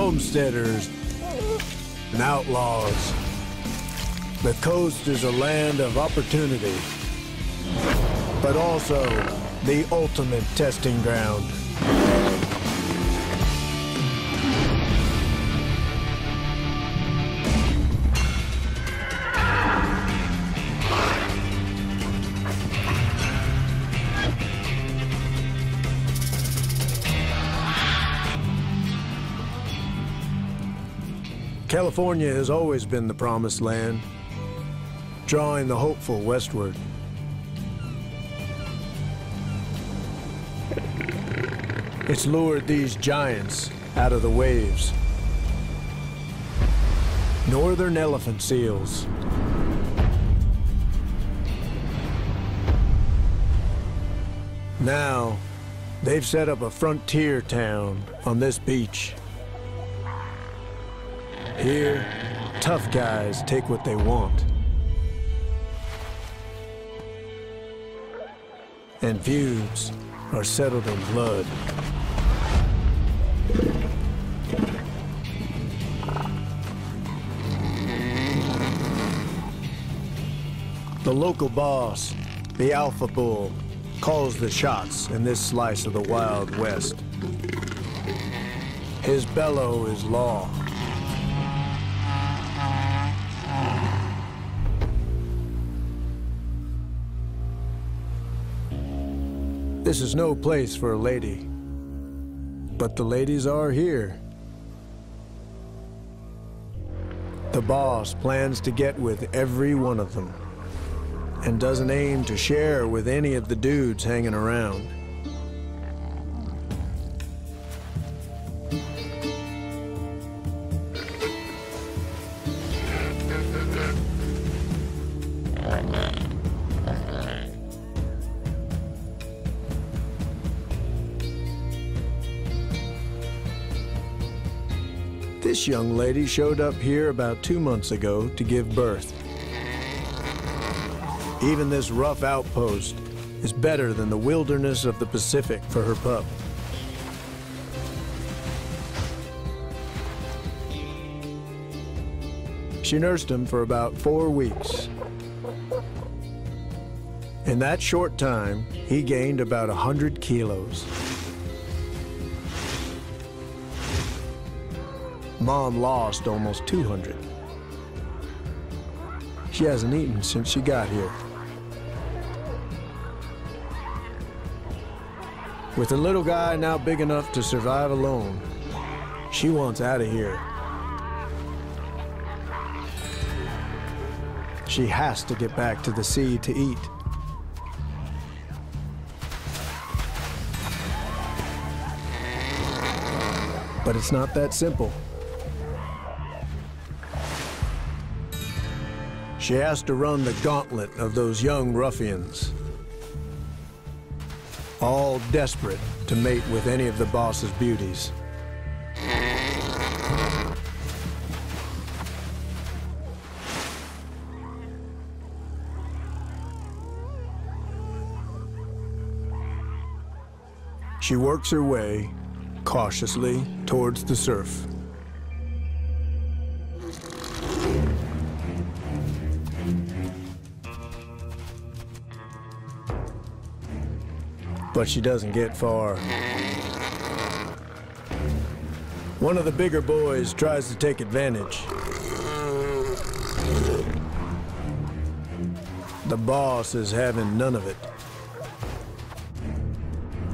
homesteaders and outlaws. The coast is a land of opportunity, but also the ultimate testing ground. California has always been the promised land, drawing the hopeful westward. It's lured these giants out of the waves. Northern elephant seals. Now, they've set up a frontier town on this beach. Here, tough guys take what they want. And feuds are settled in blood. The local boss, the Alpha Bull, calls the shots in this slice of the Wild West. His bellow is law. This is no place for a lady, but the ladies are here. The boss plans to get with every one of them and doesn't aim to share with any of the dudes hanging around. This young lady showed up here about 2 months ago to give birth. Even this rough outpost is better than the wilderness of the Pacific for her pup. She nursed him for about 4 weeks. In that short time, he gained about 100 kilos. Mom lost almost 200. She hasn't eaten since she got here. With the little guy now big enough to survive alone, she wants out of here. She has to get back to the sea to eat. But it's not that simple. She has to run the gauntlet of those young ruffians, all desperate to mate with any of the boss's beauties. She works her way cautiously towards the surf. But she doesn't get far. One of the bigger boys tries to take advantage. The boss is having none of it.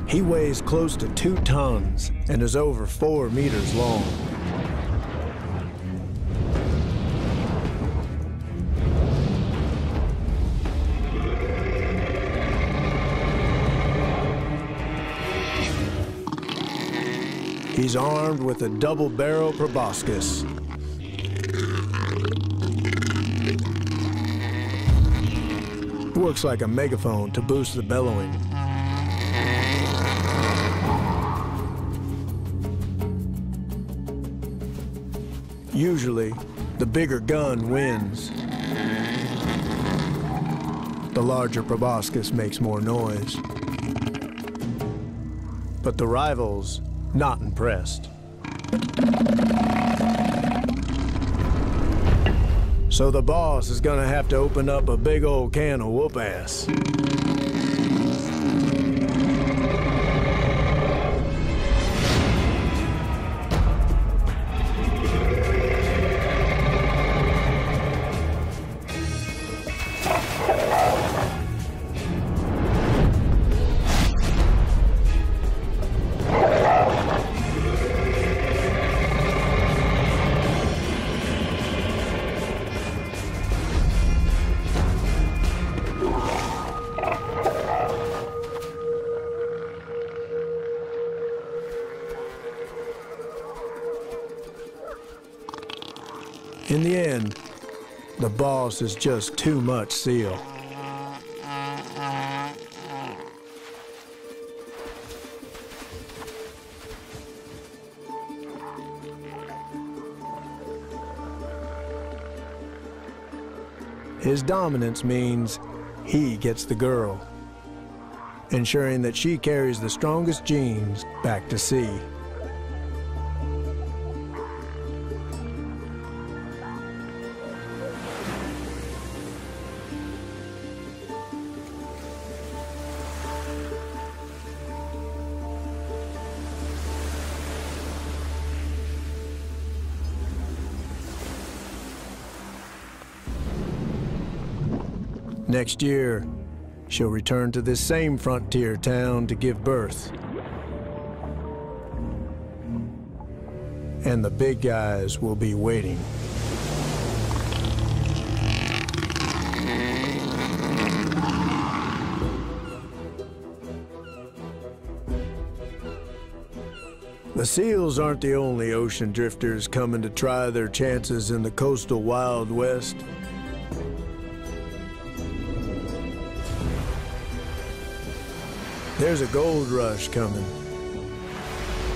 He weighs close to 2 tons and is over 4 meters long. He's armed with a double-barrel proboscis. It works like a megaphone to boost the bellowing. Usually, the bigger gun wins. The larger proboscis makes more noise. But the rivals, not impressed. So the boss is gonna have to open up a big old can of whoop-ass. In the end, the boss is just too much seal. His dominance means he gets the girl, ensuring that she carries the strongest genes back to sea. Next year, she'll return to this same frontier town to give birth. And the big guys will be waiting. The seals aren't the only ocean drifters coming to try their chances in the coastal Wild West. There's a gold rush coming.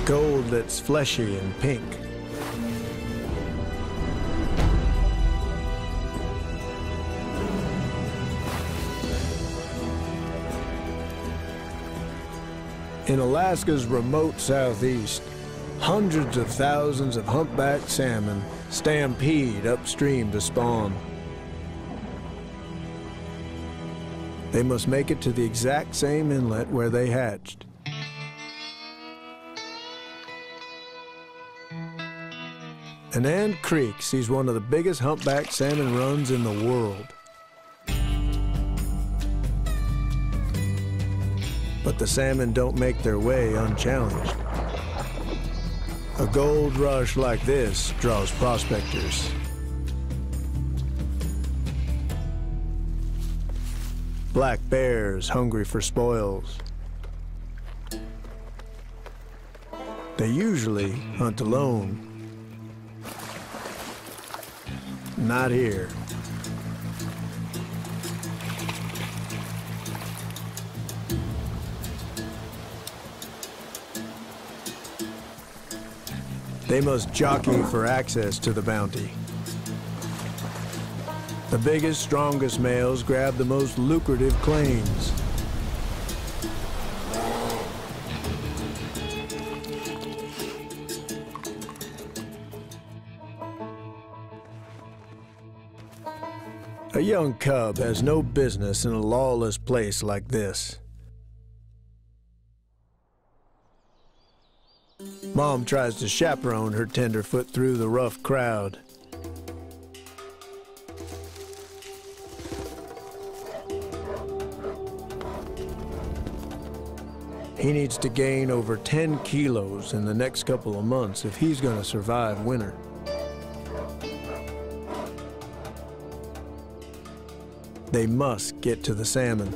Gold that's fleshy and pink. In Alaska's remote southeast, hundreds of thousands of humpback salmon stampede upstream to spawn. They must make it to the exact same inlet where they hatched. Anand Creek sees one of the biggest humpback salmon runs in the world. But the salmon don't make their way unchallenged. A gold rush like this draws prospectors. Black bears hungry for spoils. They usually hunt alone. Not here. They must jockey for access to the bounty. The biggest, strongest males grab the most lucrative claims. A young cub has no business in a lawless place like this. Mom tries to chaperone her tenderfoot through the rough crowd. He needs to gain over 10 kilos in the next couple of months if he's going to survive winter. They must get to the salmon.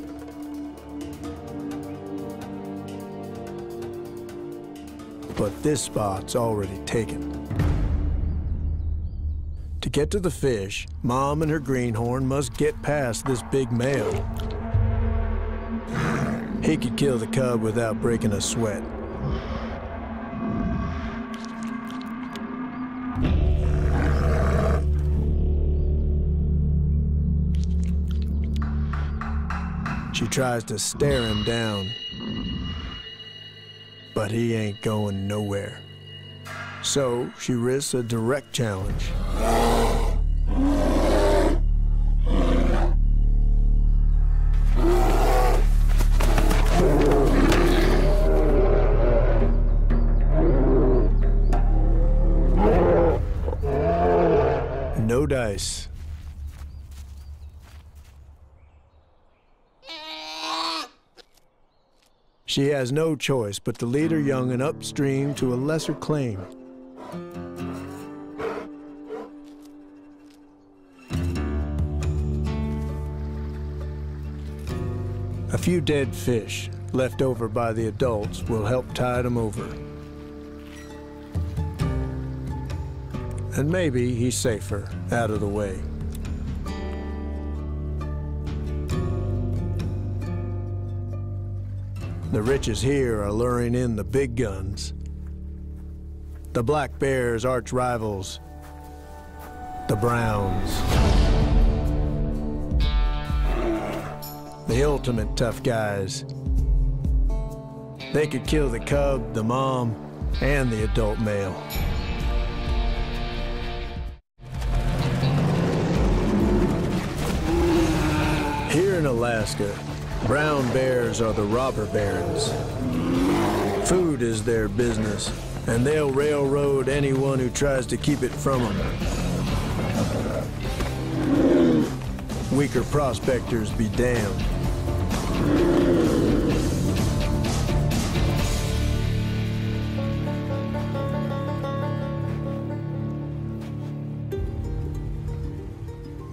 But this spot's already taken. To get to the fish, Mom and her greenhorn must get past this big male. He could kill the cub without breaking a sweat. She tries to stare him down, but he ain't going nowhere. So she risks a direct challenge. No dice. She has no choice but to lead her young and upstream to a lesser claim. A few dead fish left over by the adults will help tide them over. And maybe he's safer out of the way. The riches here are luring in the big guns. The black bear's arch rivals, the browns. The ultimate tough guys. They could kill the cub, the mom, and the adult male. Here in Alaska, brown bears are the robber barons. Food is their business, and they'll railroad anyone who tries to keep it from them. Weaker prospectors be damned.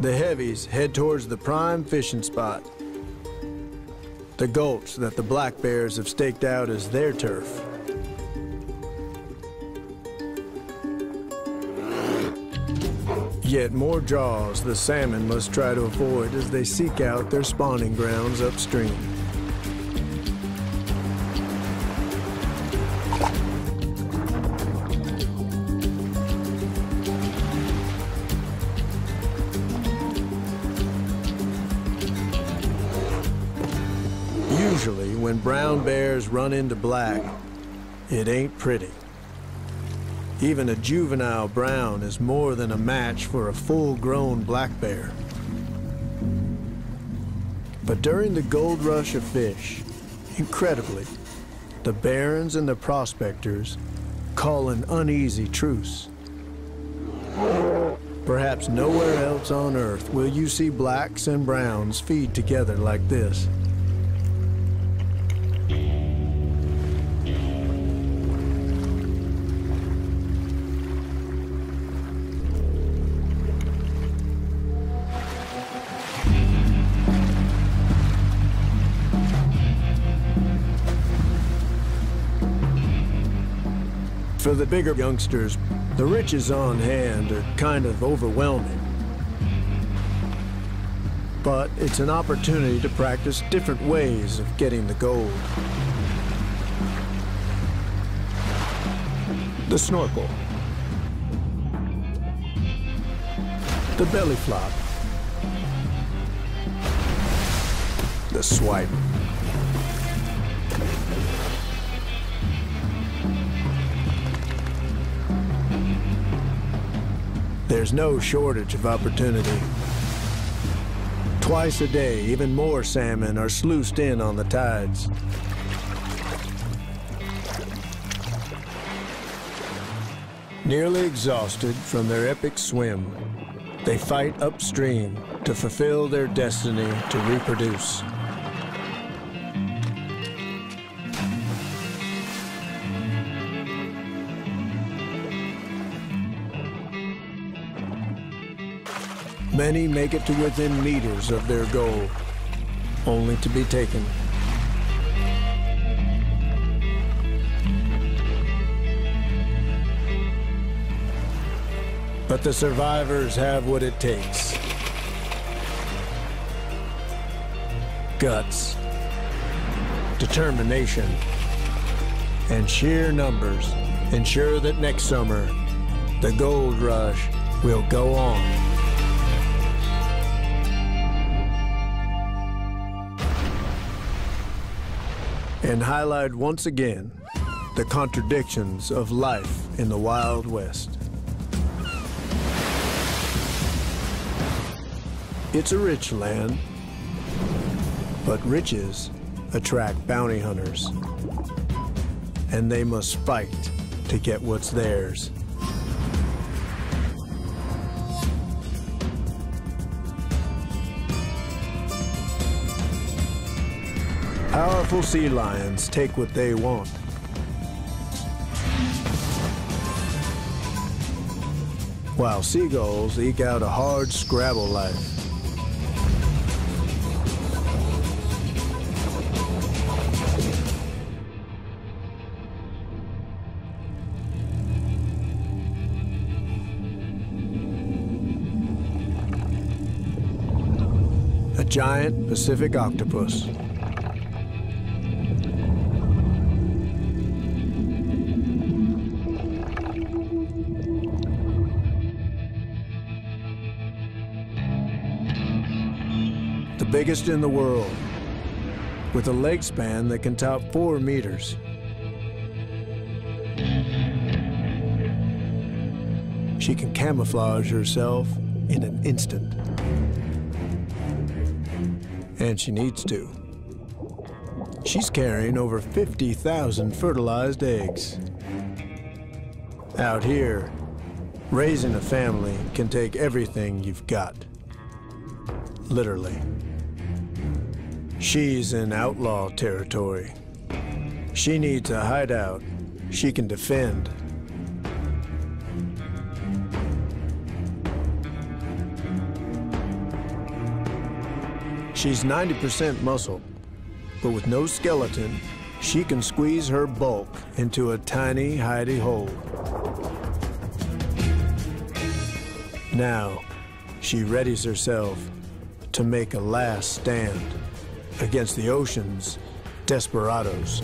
The heavies head towards the prime fishing spot, the gulch that the black bears have staked out as their turf. Yet more jaws the salmon must try to avoid as they seek out their spawning grounds upstream. Usually, when brown bears run into black, it ain't pretty. Even a juvenile brown is more than a match for a full-grown black bear. But during the gold rush of fish, incredibly, the barons and the prospectors call an uneasy truce. Perhaps nowhere else on Earth will you see blacks and browns feed together like this. For the bigger youngsters, the riches on hand are kind of overwhelming. But it's an opportunity to practice different ways of getting the gold. The snorkel, the belly flop, the swipe. There's no shortage of opportunity. Twice a day, even more salmon are sluiced in on the tides. Nearly exhausted from their epic swim, they fight upstream to fulfill their destiny to reproduce. Many make it to within meters of their goal, only to be taken. But the survivors have what it takes. Guts, determination, and sheer numbers ensure that next summer, the gold rush will go on. And highlight once again, the contradictions of life in the Wild West. It's a rich land, but riches attract bounty hunters, and they must fight to get what's theirs. Powerful sea lions take what they want. While seagulls eke out a hard scrabble life. A giant Pacific octopus. The biggest in the world, with a leg span that can top 4 meters. She can camouflage herself in an instant. And she needs to. She's carrying over 50,000 fertilized eggs. Out here, raising a family can take everything you've got. Literally. She's in outlaw territory. She needs a hideout she can defend. She's 90% muscle, but with no skeleton, she can squeeze her bulk into a tiny hidey hole. Now, she readies herself to make a last stand against the ocean's desperados.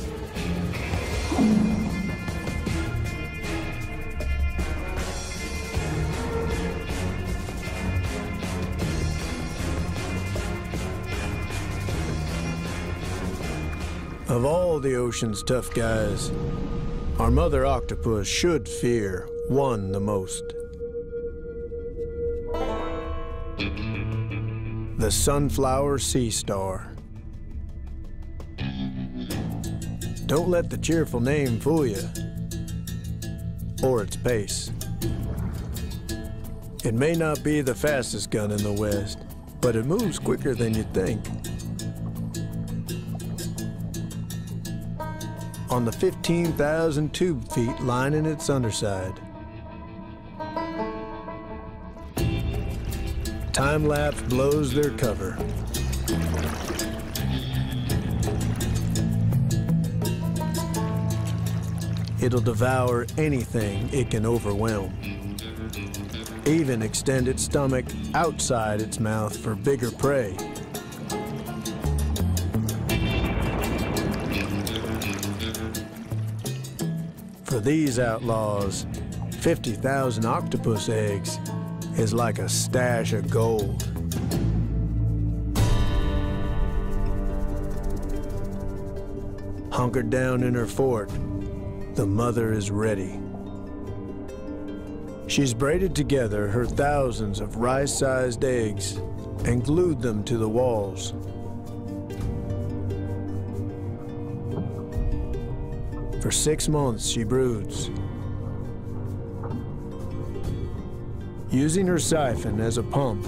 Of all the ocean's tough guys, our mother octopus should fear one the most. The sunflower sea star. Don't let the cheerful name fool you, or its pace. It may not be the fastest gun in the West, but it moves quicker than you'd think. On the 15,000 tube feet lining its underside. Time-lapse blows their cover. It'll devour anything it can overwhelm. Even extend its stomach outside its mouth for bigger prey. For these outlaws, 50,000 octopus eggs is like a stash of gold. Hunkered down in her fort, the mother is ready. She's braided together her thousands of rice-sized eggs and glued them to the walls. For 6 months, she broods. Using her siphon as a pump,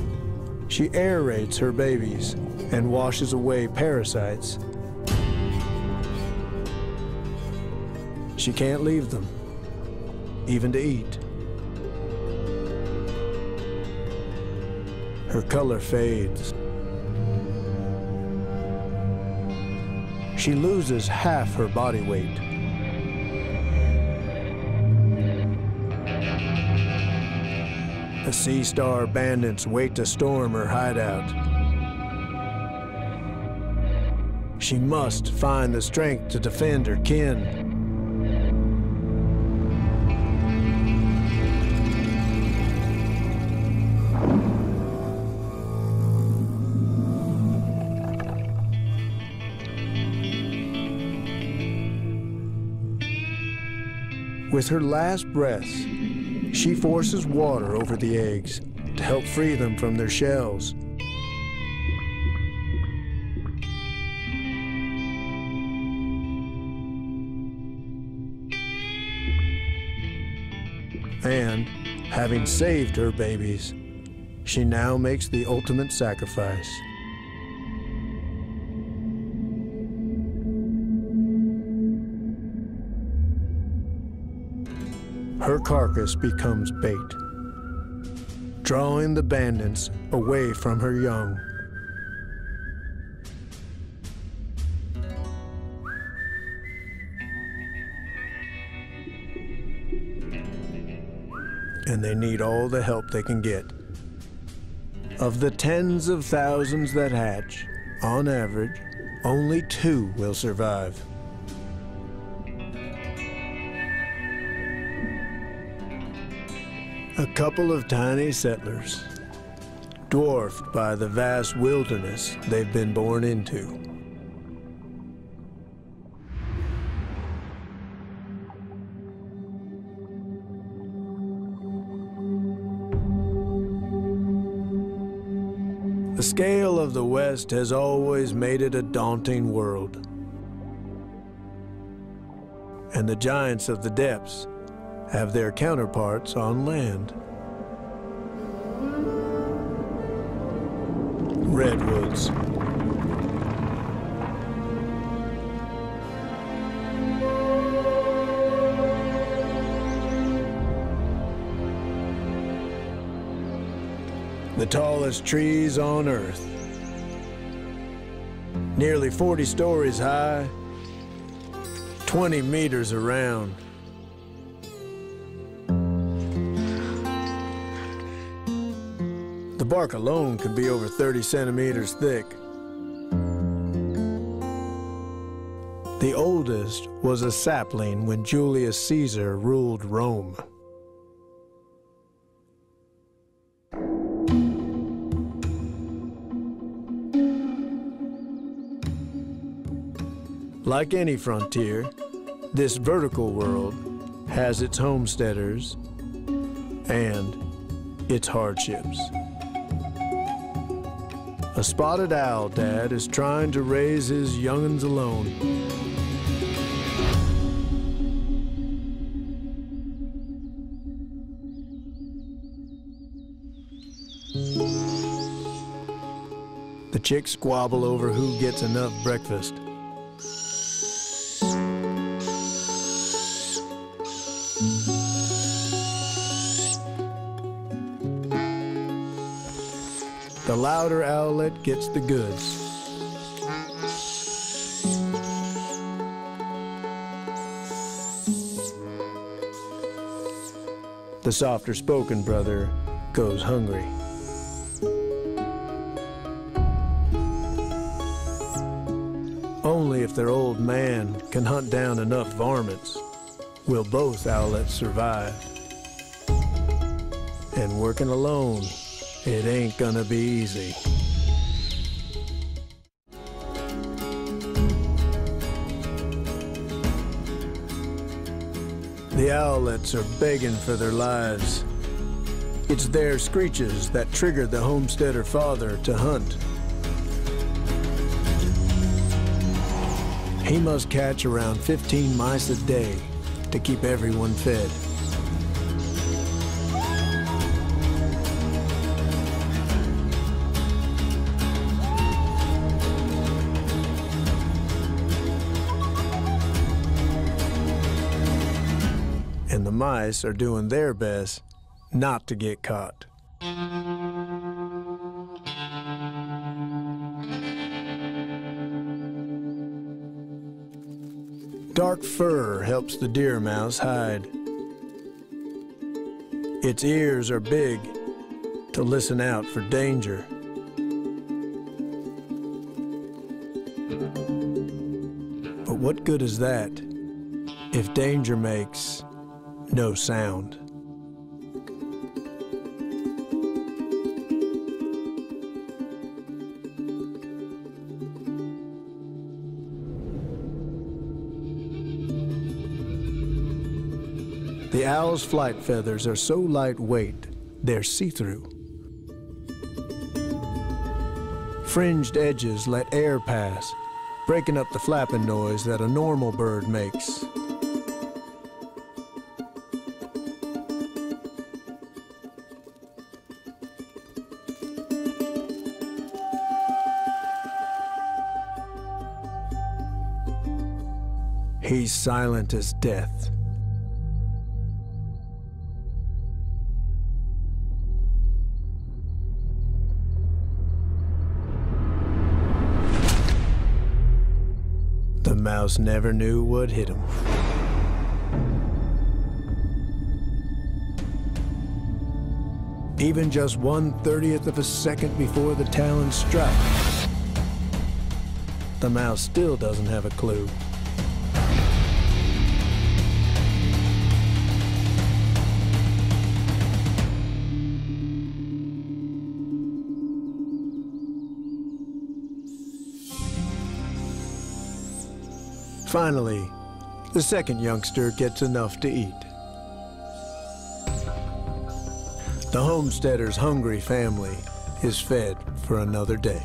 she aerates her babies and washes away parasites. She can't leave them, even to eat. Her color fades. She loses half her body weight. The Sea Star bandits wait to storm her hideout. She must find the strength to defend her kin. With her last breaths, she forces water over the eggs to help free them from their shells. And, having saved her babies, she now makes the ultimate sacrifice. Her carcass becomes bait, drawing the bandits away from her young. And they need all the help they can get. Of the tens of thousands that hatch, on average, only 2 will survive. A couple of tiny settlers, dwarfed by the vast wilderness they've been born into. The scale of the West has always made it a daunting world. And the giants of the depths have their counterparts on land. Redwoods. The tallest trees on Earth. Nearly 40 stories high, 20 meters around. The bark alone can be over 30 centimeters thick. The oldest was a sapling when Julius Caesar ruled Rome. Like any frontier, this vertical world has its homesteaders and its hardships. A spotted owl dad is trying to raise his young'uns alone. The chicks squabble over who gets enough breakfast. The louder owlet gets the goods. The softer-spoken brother goes hungry. Only if their old man can hunt down enough varmints will both owlets survive. And working alone, it ain't gonna be easy. The owlets are begging for their lives. It's their screeches that triggered the homesteader father to hunt. He must catch around 15 mice a day to keep everyone fed. And the mice are doing their best not to get caught. Dark fur helps the deer mouse hide. Its ears are big to listen out for danger. But what good is that if danger makes no sound? The owl's flight feathers are so lightweight, they're see-through. Fringed edges let air pass, breaking up the flapping noise that a normal bird makes. He's silent as death. The mouse never knew what hit him. Even just 1/30th of a second before the talons struck, the mouse still doesn't have a clue. Finally, the second youngster gets enough to eat. The homesteader's hungry family is fed for another day.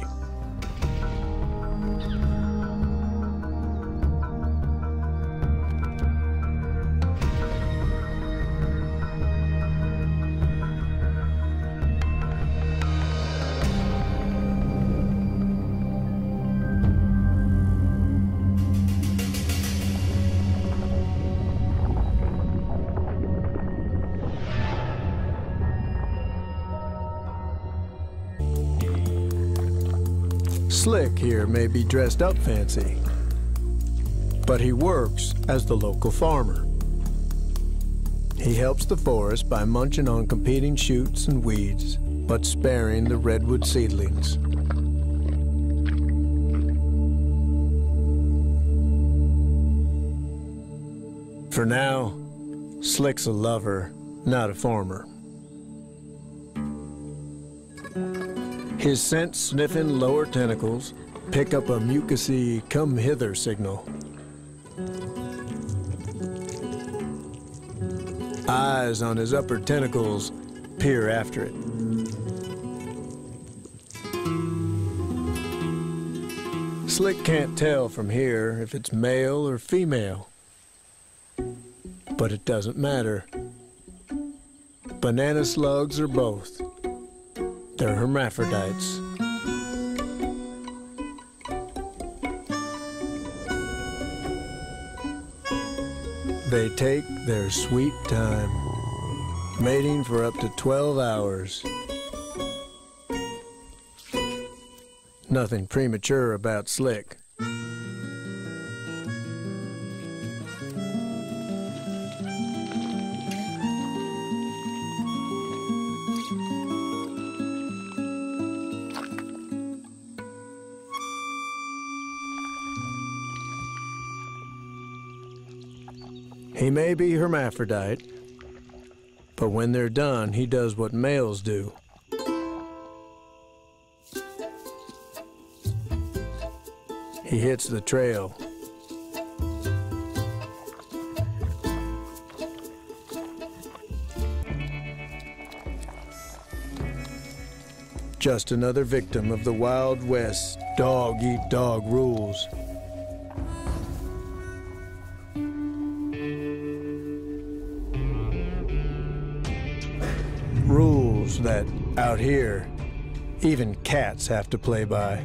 Slick here may be dressed up fancy, but he works as the local farmer. He helps the forest by munching on competing shoots and weeds, but sparing the redwood seedlings. For now, Slick's a lover, not a farmer. His scent-sniffing lower tentacles pick up a mucusy come-hither signal. Eyes on his upper tentacles peer after it. Slick can't tell from here if it's male or female, but it doesn't matter. Banana slugs are both. They're hermaphrodites. They take their sweet time, mating for up to 12 hours. Nothing premature about Slick. He may be hermaphrodite, but when they're done, he does what males do. He hits the trail. Just another victim of the Wild West dog-eat-dog rules. Rules that, out here, even cats have to play by.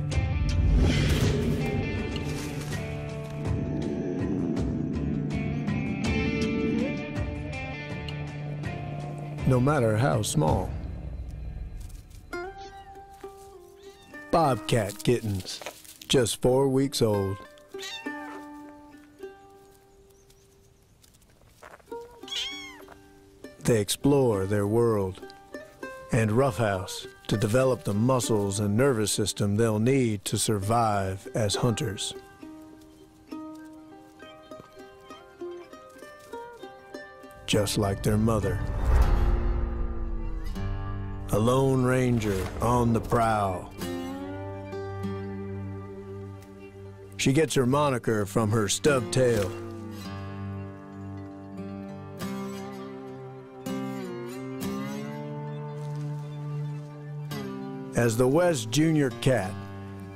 No matter how small. Bobcat kittens, just 4 weeks old. They explore their world and roughhouse to develop the muscles and nervous system they'll need to survive as hunters. Just like their mother. A lone ranger on the prowl. She gets her moniker from her stubbed tail. As the West Junior cat,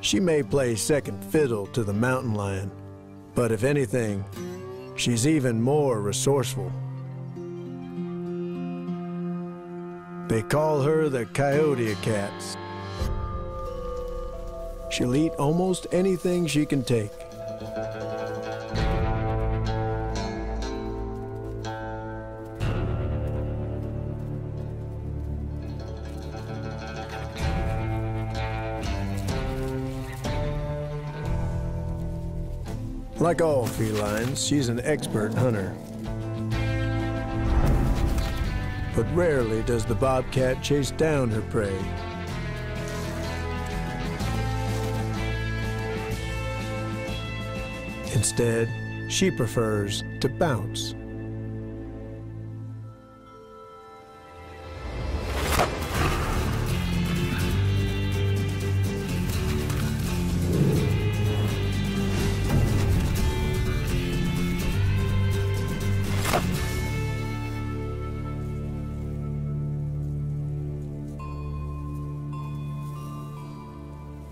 she may play second fiddle to the mountain lion, but if anything, she's even more resourceful. They call her the coyote of cats. She'll eat almost anything she can take. Like all felines, she's an expert hunter. But rarely does the bobcat chase down her prey. Instead, she prefers to bounce.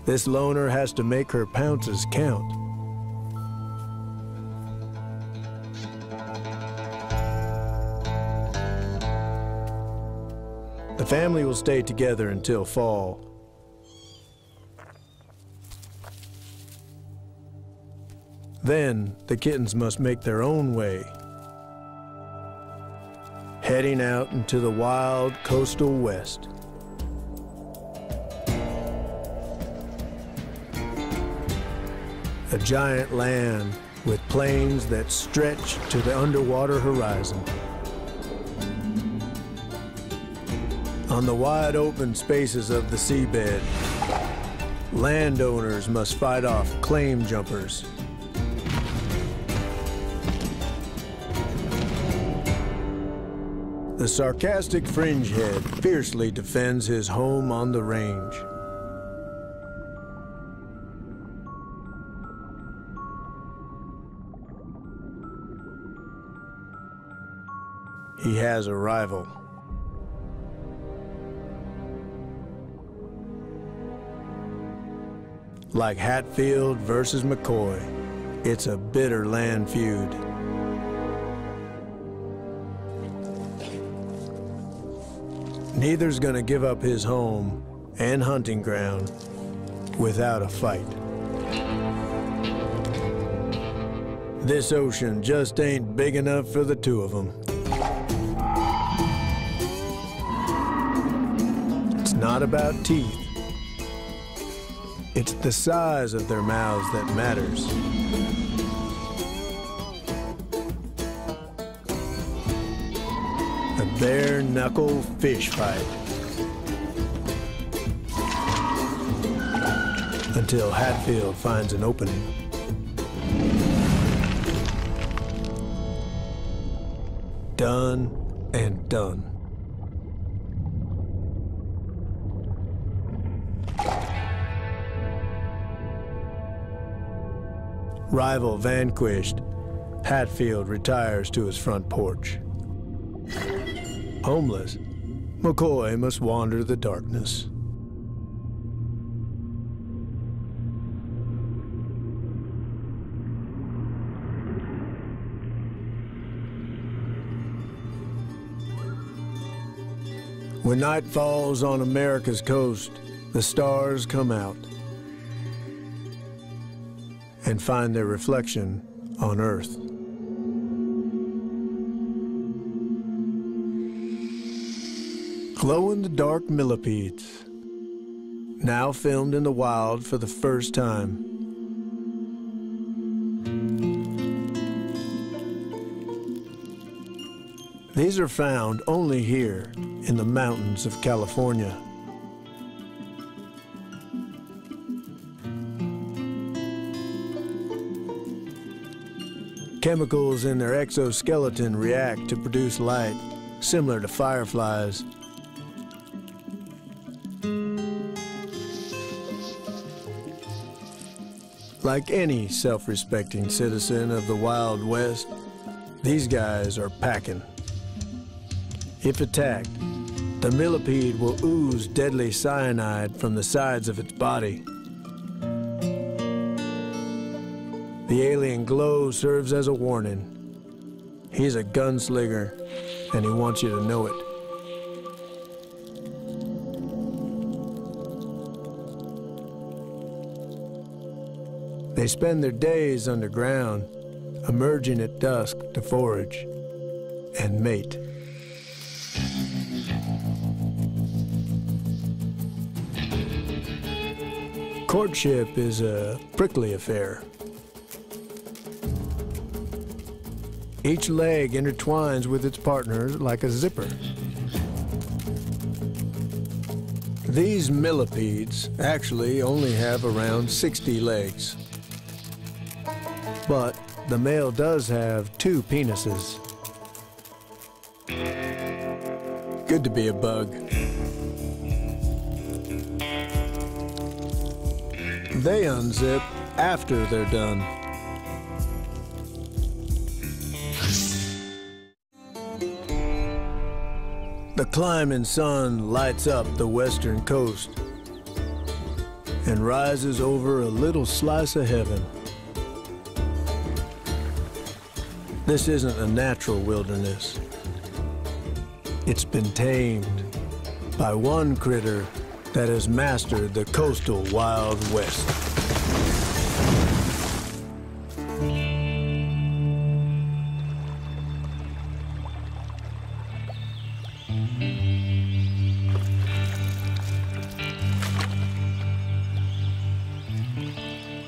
This loner has to make her pounces count. The family will stay together until fall. Then the kittens must make their own way, heading out into the wild coastal west. A giant land with plains that stretch to the underwater horizon. On the wide open spaces of the seabed, landowners must fight off claim jumpers. The sarcastic fringehead fiercely defends his home on the range. He has a rival. Like Hatfield versus McCoy, it's a bitter land feud. Neither's gonna give up his home and hunting ground without a fight. This ocean just ain't big enough for the two of them. It's not about teeth. It's the size of their mouths that matters. A bare-knuckle fish fight. Until Hatfield finds an opening. Done and done. Rival vanquished, Hatfield retires to his front porch. Homeless, McCoy must wander the darkness. When night falls on America's coast, the stars come out and find their reflection on Earth. Glow-in-the-dark millipedes, now filmed in the wild for the first time. These are found only here in the mountains of California. Chemicals in their exoskeleton react to produce light, similar to fireflies. Like any self-respecting citizen of the Wild West, these guys are packing. If attacked, The millipede will ooze deadly cyanide from the sides of its body. The alien glow serves as a warning. He's a gunslinger, and he wants you to know it. They spend their days underground, emerging at dusk to forage and mate. Courtship is a prickly affair. Each leg intertwines with its partner like a zipper. These millipedes actually only have around 60 legs. But the male does have 2 penises. Good to be a bug. They unzip after they're done. The climbing sun lights up the western coast and rises over a little slice of heaven. This isn't a natural wilderness. It's been tamed by one critter that has mastered the coastal Wild West.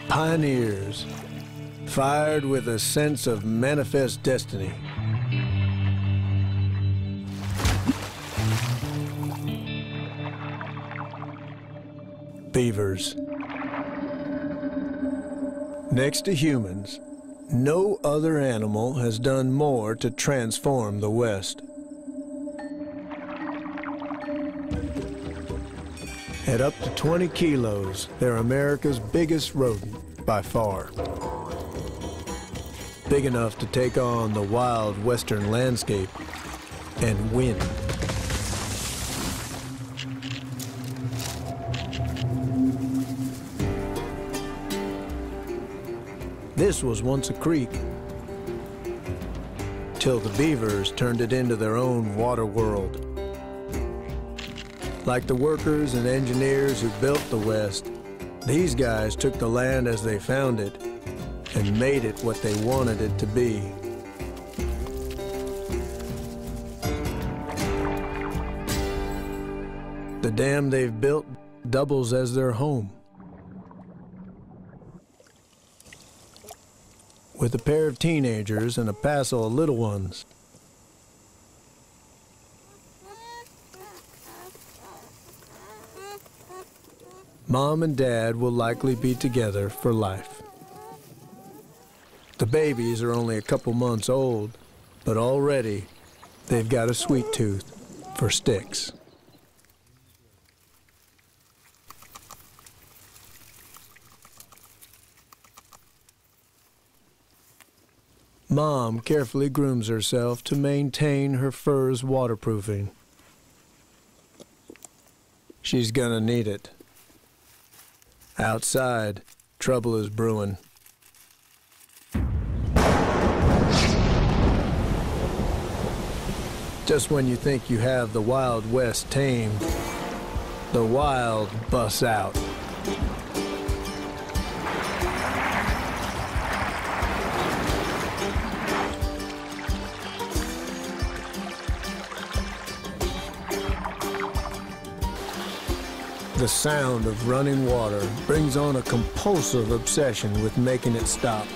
Pioneers, fired with a sense of manifest destiny. Beavers. Next to humans, no other animal has done more to transform the West. At up to 20 kilos, they're America's biggest rodent by far. Big enough to take on the wild western landscape and win. This was once a creek, till the beavers turned it into their own water world. Like the workers and engineers who built the West, these guys took the land as they found it and made it what they wanted it to be. The dam they've built doubles as their home. With a pair of teenagers and a passel of little ones. Mom and Dad will likely be together for life. The babies are only a couple months old, but already they've got a sweet tooth for sticks. Mom carefully grooms herself to maintain her fur's waterproofing. She's gonna need it. Outside, trouble is brewing. Just when you think you have the Wild West tamed, the wild busts out. The sound of running water brings on a compulsive obsession with making it stop.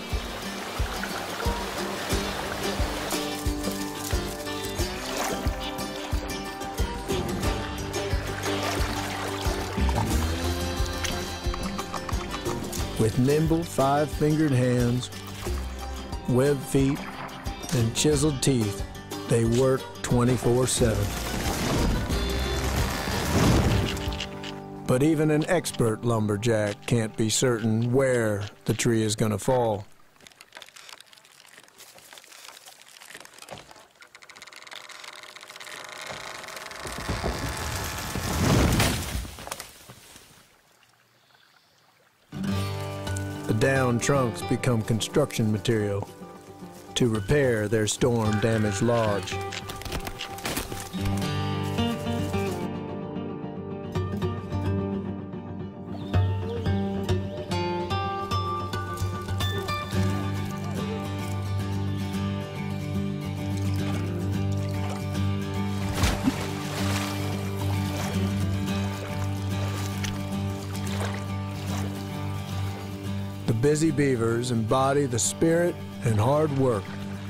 With nimble 5-fingered hands, webbed feet, and chiseled teeth, they work 24/7. But even an expert lumberjack can't be certain where the tree is going to fall. The downed trunks become construction material to repair their storm-damaged lodge. The busy beavers embody the spirit and hard work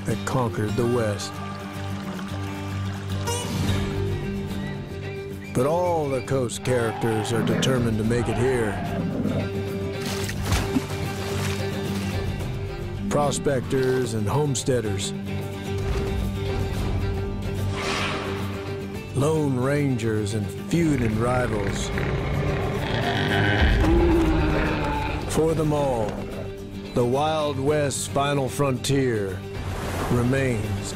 that conquered the West. But all the coast characters are determined to make it here. Prospectors and homesteaders, lone rangers and feuding rivals. For them all, the Wild West's final frontier remains